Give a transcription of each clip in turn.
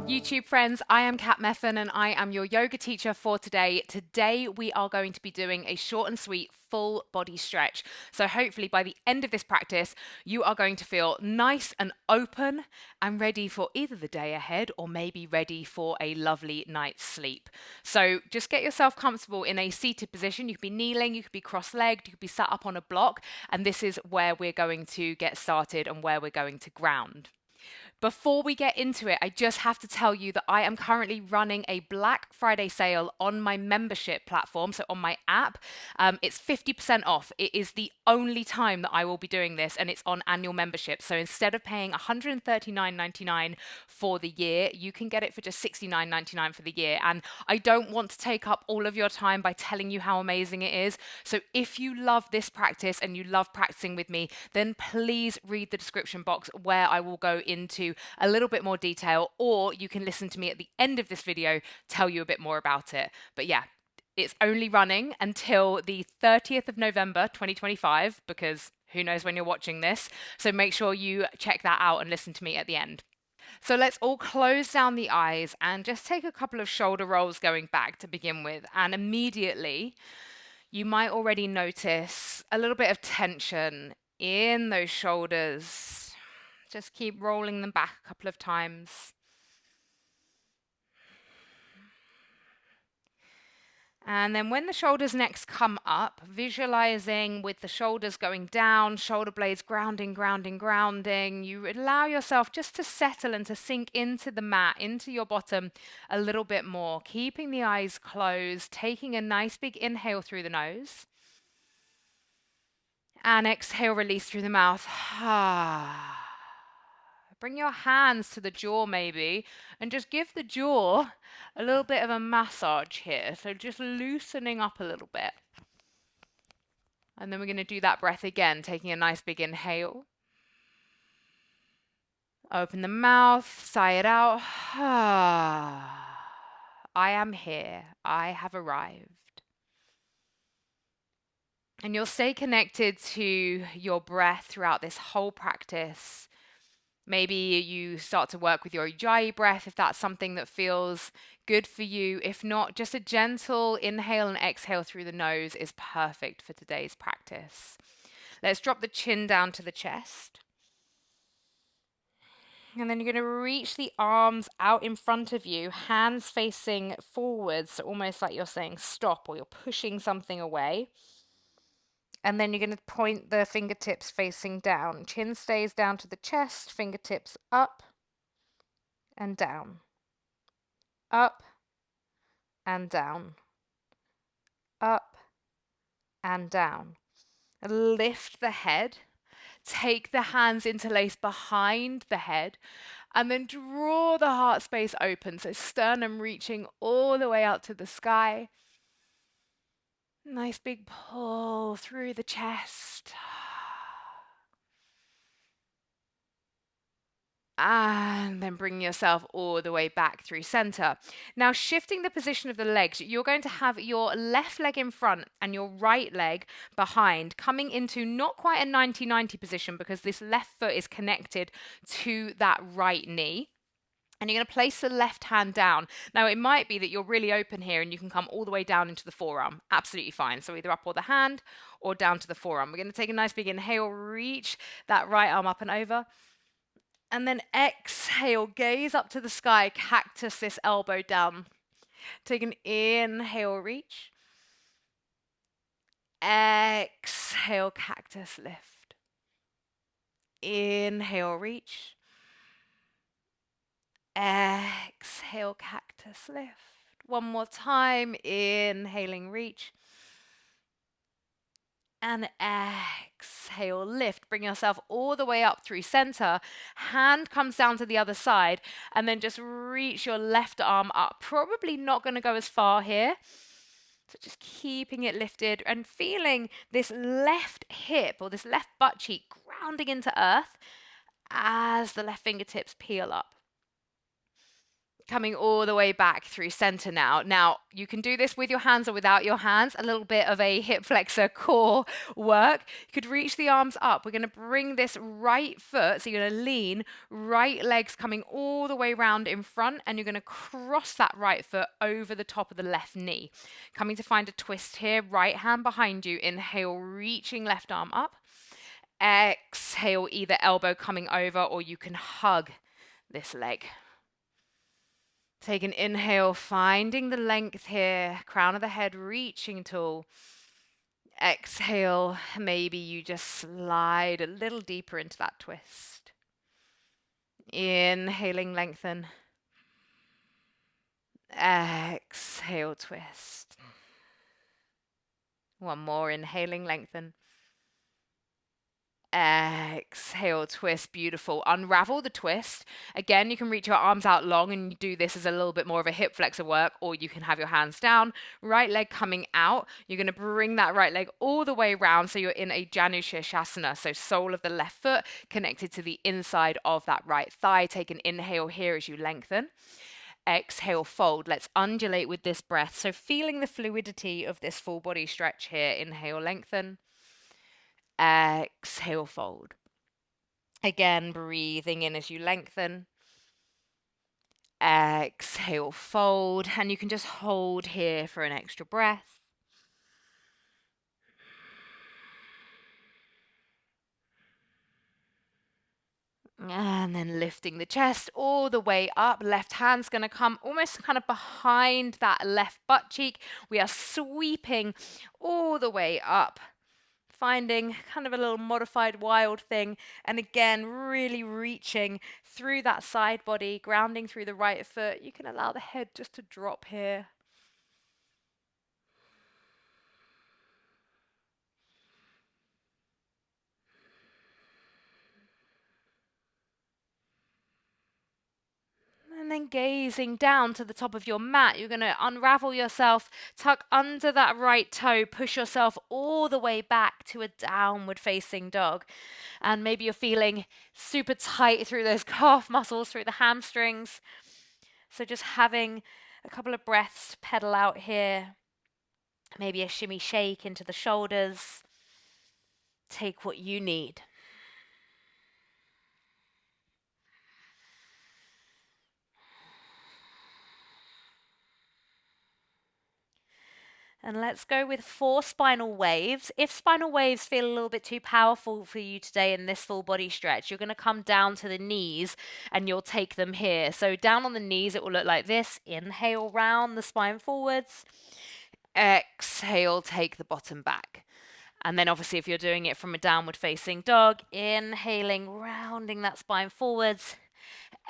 YouTube friends, I am Kat Meffan and I am your yoga teacher for today. Today we are going to be doing a short and sweet full body stretch. So hopefully by the end of this practice, you are going to feel nice and open and ready for either the day ahead or maybe ready for a lovely night's sleep. So just get yourself comfortable in a seated position. You could be kneeling, you could be cross-legged, you could be sat up on a block, and this is where we're going to get started and where we're going to ground. Before we get into it, I just have to tell you that I am currently running a Black Friday sale on my membership platform, so on my app. It's 50% off. It is the only time that I will be doing this, and it's on annual membership. So instead of paying $139.99 for the year, you can get it for just $69.99 for the year. And I don't want to take up all of your time by telling you how amazing it is. So if you love this practice and you love practicing with me, then please read the description box where I will go into a little bit more detail, or you can listen to me at the end of this video tell you a bit more about it. But yeah, it's only running until the 30th of November 2025, because who knows when you're watching this. So make sure you check that out and listen to me at the end. So let's all close down the eyes and just take a couple of shoulder rolls going back to begin with. And immediately, you might already notice a little bit of tension in those shoulders. Just keep rolling them back a couple of times. And then when the shoulders next come up, visualizing with the shoulders going down, shoulder blades grounding, grounding, grounding, you allow yourself just to settle and to sink into the mat, into your bottom a little bit more, keeping the eyes closed, taking a nice big inhale through the nose. And exhale, release through the mouth. Bring your hands to the jaw maybe, and just give the jaw a little bit of a massage here. So just loosening up a little bit. And then we're going to do that breath again, taking a nice big inhale. Open the mouth, sigh it out. I am here. I have arrived. And you'll stay connected to your breath throughout this whole practice. Maybe you start to work with your ujjayi breath if that's something that feels good for you. If not, just a gentle inhale and exhale through the nose is perfect for today's practice. Let's drop the chin down to the chest. And then you're going to reach the arms out in front of you, hands facing forwards, so almost like you're saying stop or you're pushing something away. And then you're going to point the fingertips facing down. Chin stays down to the chest, fingertips up and down. Up and down. Up and down. Lift the head. Take the hands interlace behind the head. And then draw the heart space open. So sternum reaching all the way out to the sky. Nice big pull through the chest. And then bring yourself all the way back through center. Now, shifting the position of the legs, you're going to have your left leg in front and your right leg behind, coming into not quite a 90-90 position because this left foot is connected to that right knee. And you're going to place the left hand down. Now, it might be that you're really open here and you can come all the way down into the forearm. Absolutely fine. So either up or the hand or down to the forearm. We're going to take a nice big inhale, reach that right arm up and over. And then exhale, gaze up to the sky, cactus this elbow down. Take an inhale, reach. Exhale, cactus lift. Inhale, reach. Exhale, cactus lift. One more time, inhaling, reach. And exhale, lift. Bring yourself all the way up through center. Hand comes down to the other side. And then just reach your left arm up. Probably not going to go as far here. So just keeping it lifted and feeling this left hip or this left butt cheek grounding into earth as the left fingertips peel up. Coming all the way back through center now. Now, you can do this with your hands or without your hands, a little bit of a hip flexor core work. You could reach the arms up. We're going to bring this right foot, so you're going to lean, right legs coming all the way round in front, and you're going to cross that right foot over the top of the left knee. Coming to find a twist here, right hand behind you. Inhale, reaching left arm up. Exhale, either elbow coming over, or you can hug this leg. Take an inhale, finding the length here, crown of the head reaching tall. Exhale, maybe you just slide a little deeper into that twist. Inhaling, lengthen. Exhale, twist. One more, inhaling, lengthen. Exhale, twist. Beautiful. Unravel the twist. Again, you can reach your arms out long and you do this as a little bit more of a hip flexor work, or you can have your hands down, right leg coming out. You're going to bring that right leg all the way around, so you're in a Janu Shirshasana, so sole of the left foot connected to the inside of that right thigh. Take an inhale here as you lengthen. Exhale, fold. Let's undulate with this breath. So feeling the fluidity of this full body stretch here. Inhale, lengthen. Exhale, fold. Again, breathing in as you lengthen. Exhale, fold. And you can just hold here for an extra breath. And then lifting the chest all the way up. Left hand's going to come almost kind of behind that left butt cheek. We are sweeping all the way up. Finding kind of a little modified wild thing, and again really reaching through that side body, grounding through the right foot. You can allow the head just to drop here. And then gazing down to the top of your mat, you're going to unravel yourself, tuck under that right toe, push yourself all the way back to a downward facing dog. And maybe you're feeling super tight through those calf muscles, through the hamstrings. So just having a couple of breaths to pedal out here. Maybe a shimmy shake into the shoulders. Take what you need. And let's go with 4 spinal waves. If spinal waves feel a little bit too powerful for you today in this full body stretch, you're going to come down to the knees and you'll take them here. So down on the knees, it will look like this. Inhale, round the spine forwards. Exhale, take the bottom back. And then obviously if you're doing it from a downward facing dog, inhaling, rounding that spine forwards.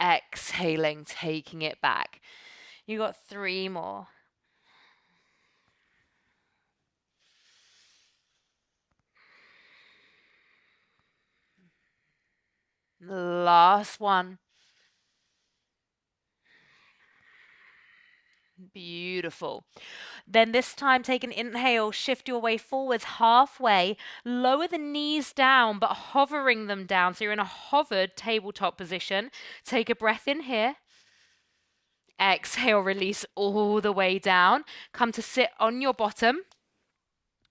Exhaling, taking it back. You got 3 more. Last one. Beautiful. Then this time take an inhale, shift your way forwards halfway, lower the knees down but hovering them down, so you're in a hovered tabletop position. Take a breath in here. Exhale, release all the way down. Come to sit on your bottom.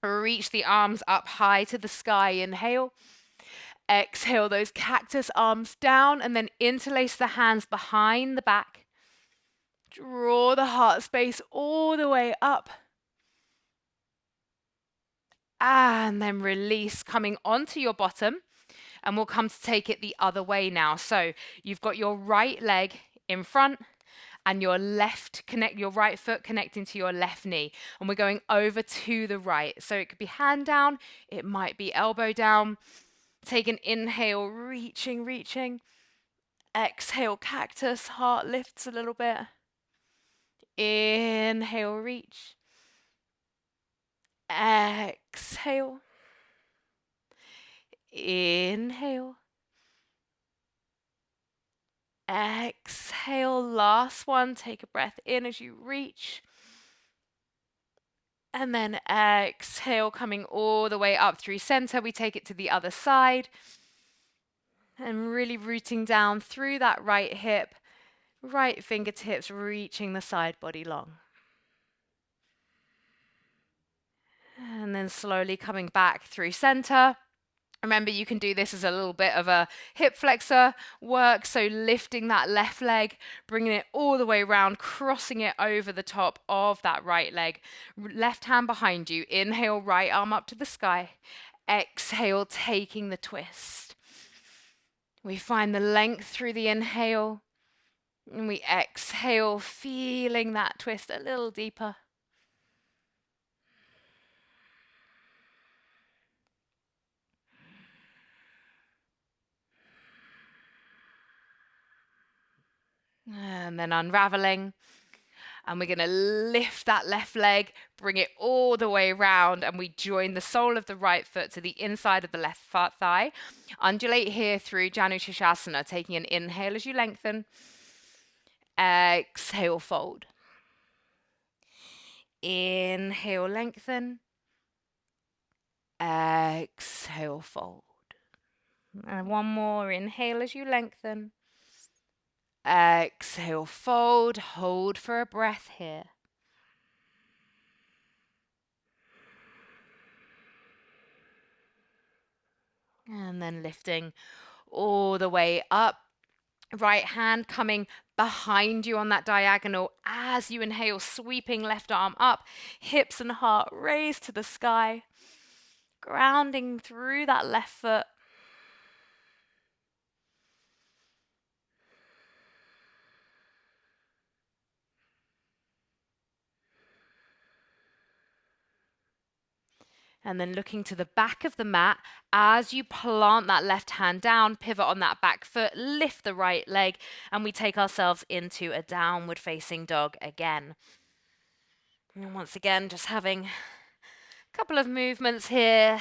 Reach the arms up high to the sky. Inhale. Exhale those cactus arms down and then interlace the hands behind the back. Draw the heart space all the way up. And then release, coming onto your bottom. And we'll come to take it the other way now. So you've got your right leg in front and your right foot connecting to your left knee. And we're going over to the right. So it could be hand down, it might be elbow down. Take an inhale, reaching. Exhale, cactus, heart lifts a little bit. Inhale, reach. Exhale. Inhale. Exhale. Last one. Take a breath in as you reach. And then exhale, coming all the way up through center. We take it to the other side. And really rooting down through that right hip. Right fingertips reaching the side body long. And then slowly coming back through center. Remember, you can do this as a little bit of a hip flexor work. So lifting that left leg, bringing it all the way around, crossing it over the top of that right leg. Left hand behind you. Inhale, right arm up to the sky. Exhale, taking the twist. We find the length through the inhale. And we exhale, feeling that twist a little deeper. And then unraveling. And we're going to lift that left leg, bring it all the way around, and we join the sole of the right foot to the inside of the left thigh. Undulate here through Janu Shirshasana, taking an inhale as you lengthen. Exhale, fold. Inhale, lengthen. Exhale, fold. And one more. Inhale as you lengthen. Exhale, fold. Hold for a breath here. And then lifting all the way up. Right hand coming behind you on that diagonal as you inhale, sweeping left arm up, hips and heart raised to the sky, grounding through that left foot. And then looking to the back of the mat as you plant that left hand down, pivot on that back foot, lift the right leg, and we take ourselves into a downward facing dog again. And once again, just having a couple of movements here.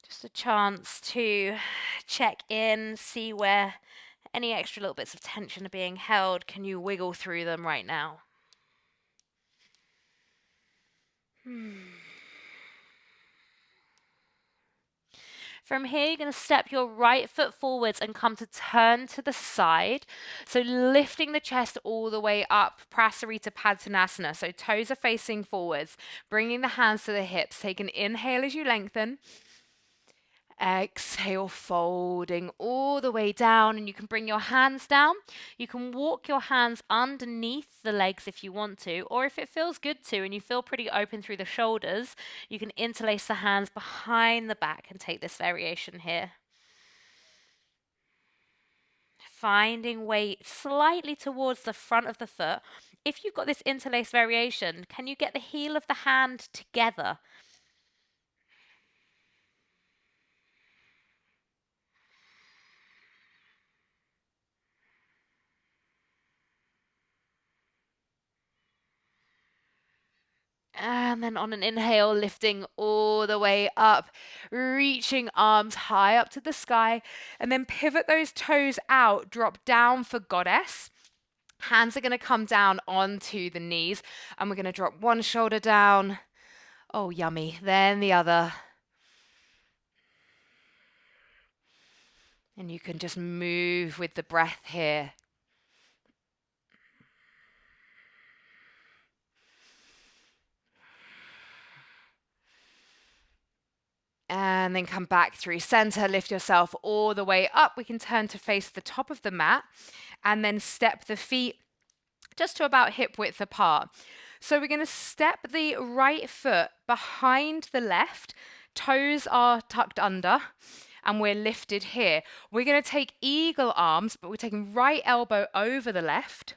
Just a chance to check in, see where any extra little bits of tension are being held. Can you wiggle through them right now? From here, you're going to step your right foot forwards and come to turn to the side. So lifting the chest all the way up, Prasarita Padtanasana. So toes are facing forwards, bringing the hands to the hips. Take an inhale as you lengthen. Exhale, folding all the way down, and you can bring your hands down. You can walk your hands underneath the legs if you want to, or if it feels good to and you feel pretty open through the shoulders, you can interlace the hands behind the back and take this variation here. Finding weight slightly towards the front of the foot. If you've got this interlace variation, can you get the heel of the hand together? And then on an inhale, lifting all the way up, reaching arms high up to the sky, and then pivot those toes out, drop down for goddess. Hands are going to come down onto the knees, and we're going to drop one shoulder down. Oh, yummy. Then the other. And you can just move with the breath here. And then come back through center, lift yourself all the way up. We can turn to face the top of the mat and then step the feet just to about hip width apart. So we're going to step the right foot behind the left. Toes are tucked under and we're lifted here. We're going to take eagle arms, but we're taking right elbow over the left.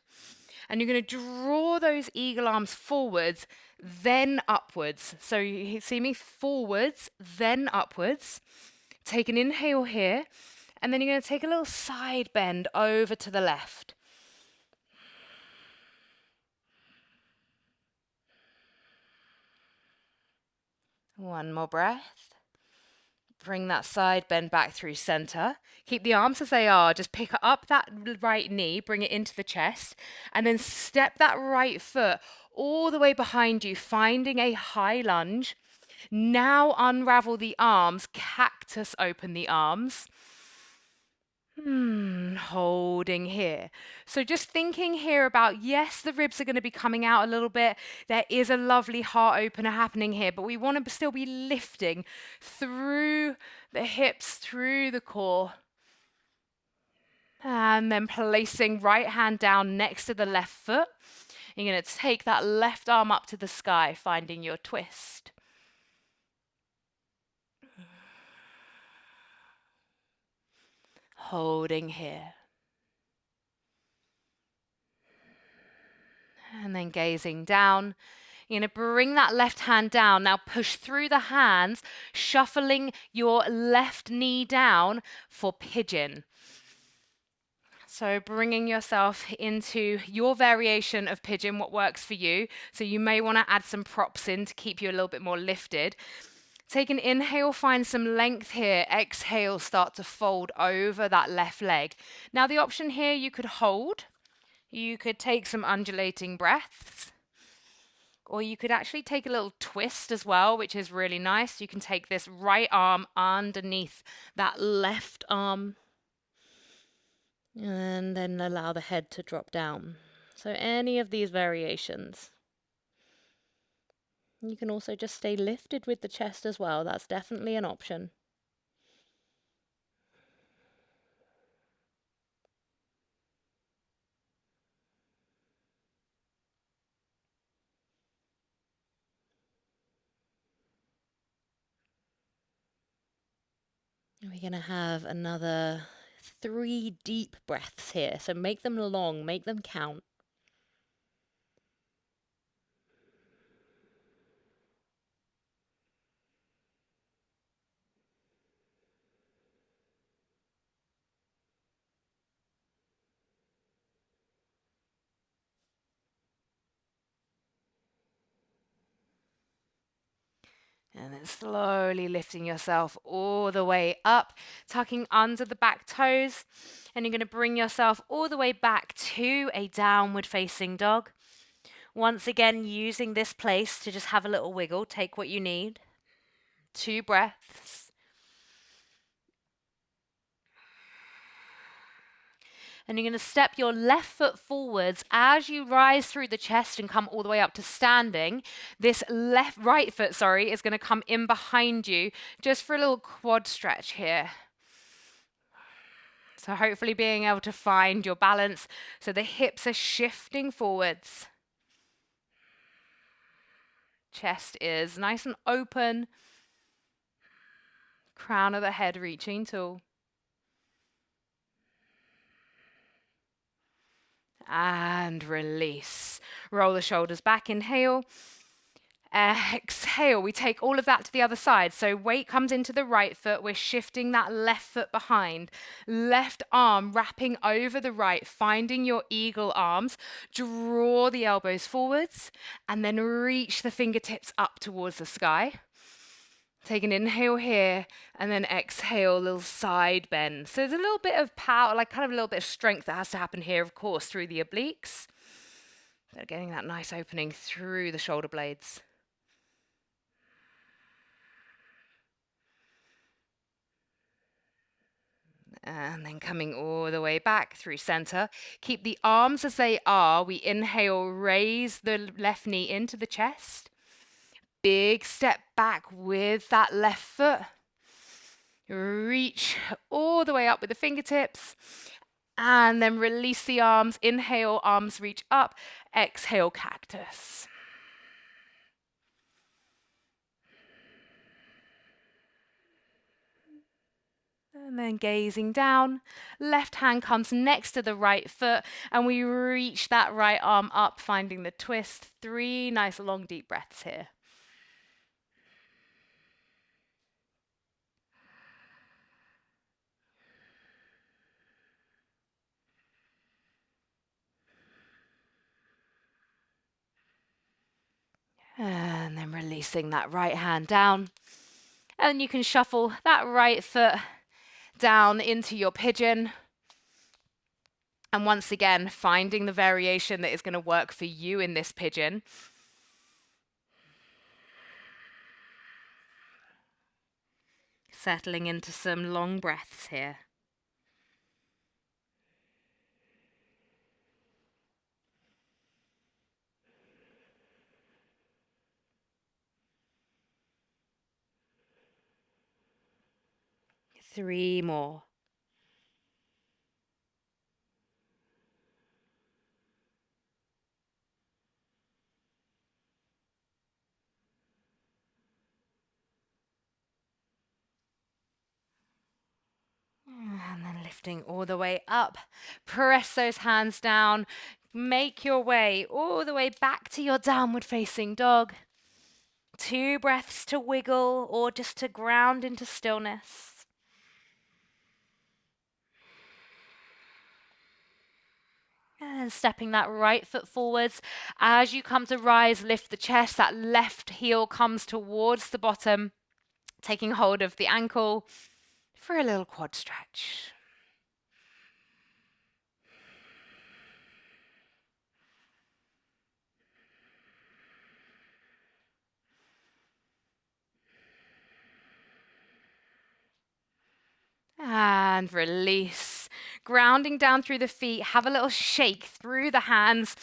And you're going to draw those eagle arms forwards, then upwards. So you see me forwards, then upwards. Take an inhale here, and then you're going to take a little side bend over to the left. One more breath. Bring that side bend back through center. Keep the arms as they are. Just pick up that right knee, bring it into the chest, and then step that right foot all the way behind you, finding a high lunge. Now unravel the arms, cactus open the arms. Holding here. So just thinking here about, yes, the ribs are going to be coming out a little bit. There is a lovely heart opener happening here, but we want to still be lifting through the hips, through the core. And then placing right hand down next to the left foot. You're going to take that left arm up to the sky, finding your twist. Holding here. And then gazing down. You're going to bring that left hand down. Now push through the hands, shuffling your left knee down for pigeon. So bringing yourself into your variation of pigeon, what works for you. So you may want to add some props in to keep you a little bit more lifted. Take an inhale, find some length here. Exhale, start to fold over that left leg. Now the option here, you could hold. You could take some undulating breaths. Or you could actually take a little twist as well, which is really nice. You can take this right arm underneath that left arm. And then allow the head to drop down. So any of these variations. You can also just stay lifted with the chest as well. That's definitely an option. We're going to have another 3 deep breaths here. So make them long, make them count. And then slowly lifting yourself all the way up, tucking under the back toes. And you're going to bring yourself all the way back to a downward facing dog. Once again, using this place to just have a little wiggle. Take what you need. 2 breaths. And you're going to step your left foot forwards as you rise through the chest and come all the way up to standing. This right foot, is going to come in behind you just for a little quad stretch here. So hopefully being able to find your balance. So the hips are shifting forwards. Chest is nice and open. Crown of the head reaching tall. And release. Roll the shoulders back, inhale. Exhale, we take all of that to the other side. So weight comes into the right foot. We're shifting that left foot behind. Left arm wrapping over the right, finding your eagle arms. Draw the elbows forwards and then reach the fingertips up towards the sky. Take an inhale here and then exhale, a little side bend. So there's a little bit of power, like kind of a little bit of strength that has to happen here, of course, through the obliques. But getting that nice opening through the shoulder blades. And then coming all the way back through center. Keep the arms as they are. We inhale, raise the left knee into the chest. Big step back with that left foot. Reach all the way up with the fingertips. And then release the arms. Inhale, arms reach up. Exhale, cactus. And then gazing down, left hand comes next to the right foot, and we reach that right arm up, finding the twist. 3 nice long deep breaths here. And then releasing that right hand down. And you can shuffle that right foot down into your pigeon. And once again, finding the variation that is going to work for you in this pigeon. Settling into some long breaths here. 3 more. And then lifting all the way up. Press those hands down. Make your way all the way back to your downward facing dog. 2 breaths to wiggle or just to ground into stillness. And stepping that right foot forwards. As you come to rise, lift the chest. That left heel comes towards the bottom, taking hold of the ankle for a little quad stretch. And release. Grounding down through the feet. Have a little shake through the hands.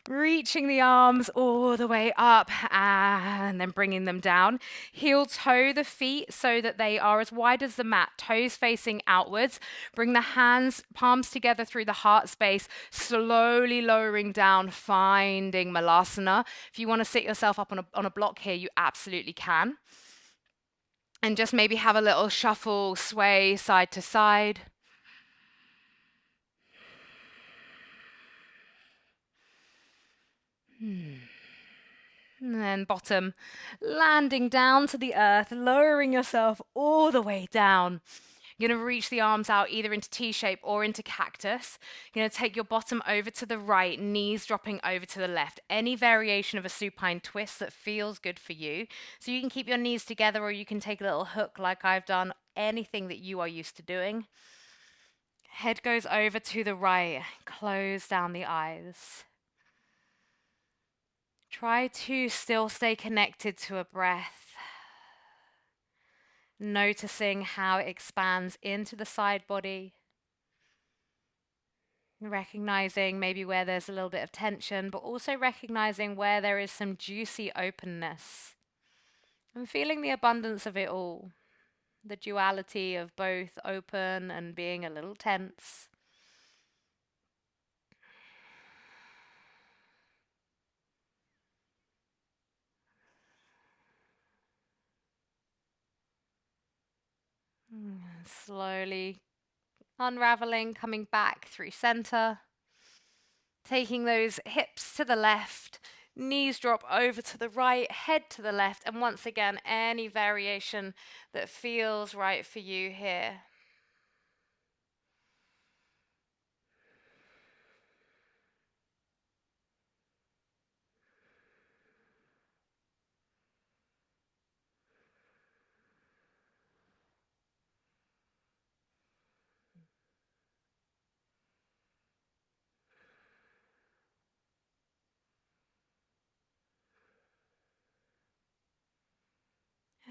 Reaching the arms all the way up and then bringing them down. Heel toe the feet so that they are as wide as the mat, toes facing outwards. Bring the hands, palms together through the heart space, slowly lowering down, finding Malasana. If you want to sit yourself up on a block here, you absolutely can. And just maybe have a little shuffle, sway side to side. And then bottom, landing down to the earth, lowering yourself all the way down. You're going to reach the arms out either into T-shape or into cactus. You're going to take your bottom over to the right, knees dropping over to the left. Any variation of a supine twist that feels good for you. So you can keep your knees together or you can take a little hook like I've done, anything that you are used to doing. Head goes over to the right, close down the eyes. Try to still stay connected to a breath. Noticing how it expands into the side body. Recognizing maybe where there's a little bit of tension, but also recognizing where there is some juicy openness. And feeling the abundance of it all. The duality of both open and being a little tense. Slowly unraveling, coming back through center. Taking those hips to the left, knees drop over to the right, head to the left, and once again, any variation that feels right for you here.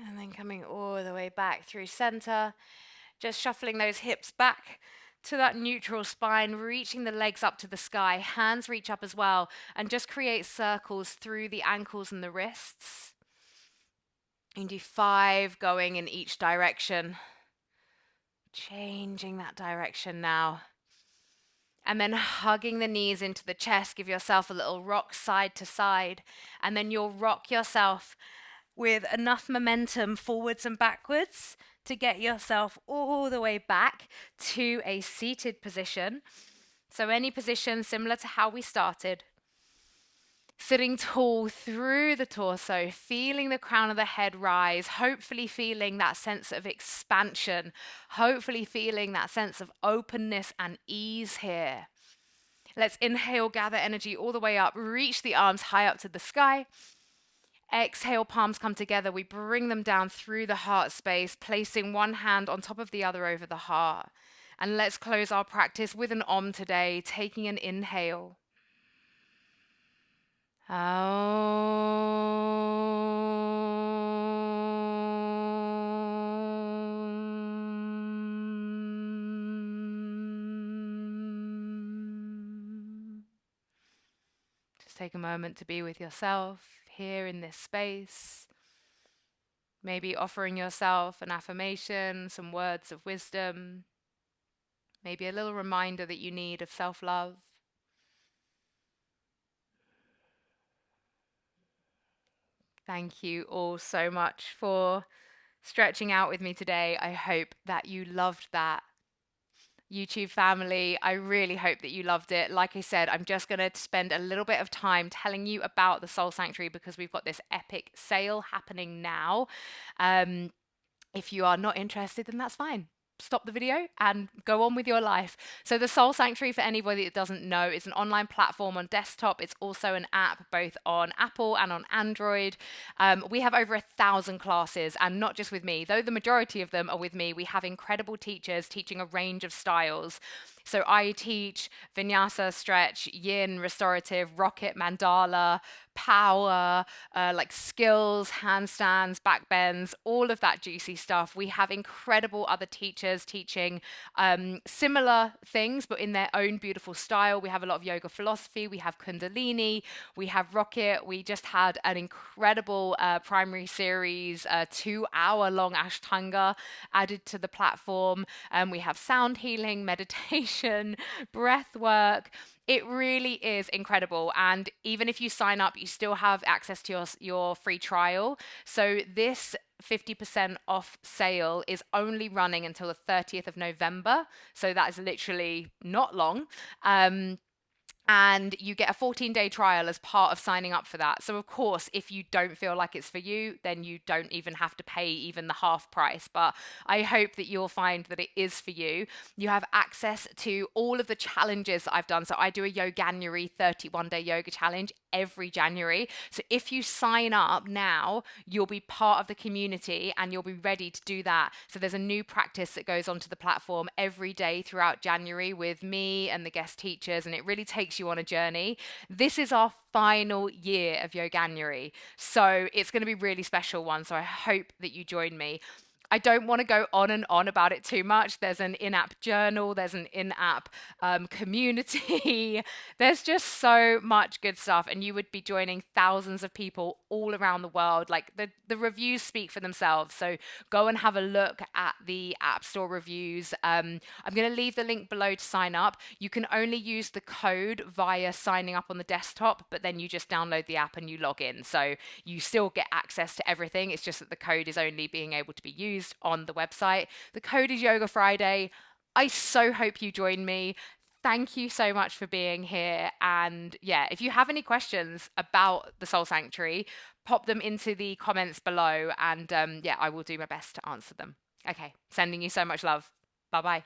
And then coming all the way back through center, just shuffling those hips back to that neutral spine, reaching the legs up to the sky, hands reach up as well, and just create circles through the ankles and the wrists. And do 5 going in each direction. Changing that direction now. And then hugging the knees into the chest, give yourself a little rock side to side. And then you'll rock yourself with enough momentum forwards and backwards to get yourself all the way back to a seated position. So any position similar to how we started. Sitting tall through the torso, feeling the crown of the head rise, hopefully feeling that sense of expansion, hopefully feeling that sense of openness and ease here. Let's inhale, gather energy all the way up, reach the arms high up to the sky. Exhale, palms come together. We bring them down through the heart space, placing one hand on top of the other over the heart. And let's close our practice with an Om today, taking an inhale. Just take a moment to be with yourself here in this space. Maybe offering yourself an affirmation, some words of wisdom, maybe a little reminder that you need of self-love. Thank you all so much for stretching out with me today. I hope that you loved that. YouTube family, I really hope that you loved it. Like I said, I'm just going to spend a little bit of time telling you about the Soul Sanctuary because we've got this epic sale happening now. Um, if you are not interested, then that's fine. Stop the video and go on with your life. So the Soul Sanctuary, for anybody that doesn't know, is an online platform on desktop. It's also an app both on Apple and on Android. We have over 1,000 classes, and not just with me, though the majority of them are with me. We have incredible teachers teaching a range of styles. So I teach vinyasa, stretch, yin, restorative, rocket, mandala, power, like skills, handstands, back bends, all of that juicy stuff. We have incredible other teachers teaching similar things, but in their own beautiful style. We have a lot of yoga philosophy. We have Kundalini. We have rocket. We just had an incredible primary series, 2 hour long Ashtanga added to the platform. We have sound healing, meditation, breath work. It really is incredible. And even if you sign up, you still have access to your free trial. So this 50% off sale is only running until the 30th of November. So that is literally not long. And you get a 14-day trial as part of signing up for that. So of course, if you don't feel like it's for you, then you don't even have to pay even the half price. But I hope that you'll find that it is for you. You have access to all of the challenges that I've done. So I do a Yoganuary 31-day yoga challenge every January. So if you sign up now, you'll be part of the community and you'll be ready to do that. So there's a new practice that goes onto the platform every day throughout January with me and the guest teachers, and it really takes you on a journey. This is our final year of Yoganuary, so it's going to be a really special one. So I hope that you join me. I don't want to go on and on about it too much. There's an in-app journal, there's an in-app community. There's just so much good stuff, and you would be joining thousands of people all around the world. Like the reviews speak for themselves. So go and have a look at the App Store reviews. I'm going to leave the link below to sign up. You can only use the code via signing up on the desktop, but then you just download the app and you log in. So you still get access to everything. It's just that the code is only being able to be used on the website. The code is Yoga Friday. I so hope you join me. Thank you so much for being here. And yeah, if you have any questions about the Soul Sanctuary, pop them into the comments below. And yeah, I will do my best to answer them. Okay, sending you so much love. Bye bye.